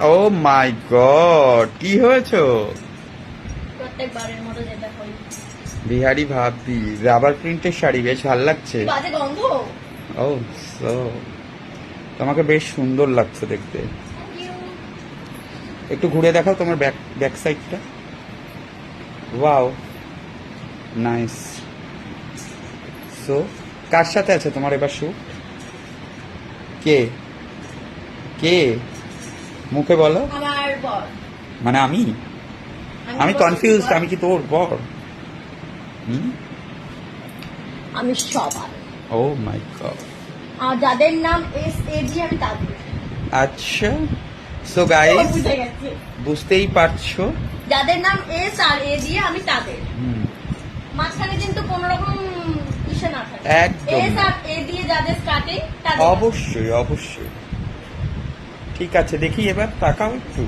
ও মাই god, কি হয়েছো? প্রত্যেকবারের মতো যেটা করি। বিহারি ভাবি রাবার প্রিন্টের শাড়ি বেশ ভালো লাগছে। বাজে গন্ধ। ও সো তোমাকে বেশ সুন্দর লাগছে দেখতে। Thank you. একটু ঘুরে দেখাও তোমার ব্যাক ব্যাক সাইডটা। Wow, nice. সো কার সাথে আছে তোমার এবার শুট? কে কে মুখে বলো। আমার বর। মানে আমি আমি বর, কনফিউজড, বর। আমি কি তোর বর? আমি সবার। ও মাই গড। আর যাদের নাম এস এ জি আমি তাদের। আচ্ছা, সো ও, গাইস বুঝে গেছে। বুঝতেই পারছো। যাদের নাম এস আর এ দিয়ে আমি তাদের। হুম, মাঝখানে কিন্তু কোন রকম ইসে না থাকে। একদম এস না। আর এ দিয়ে যাদের স্টার্টিং তাদের। অবশ্যই অবশ্যই। ঠিক আছে, দেখি এবার তাকাও একটু।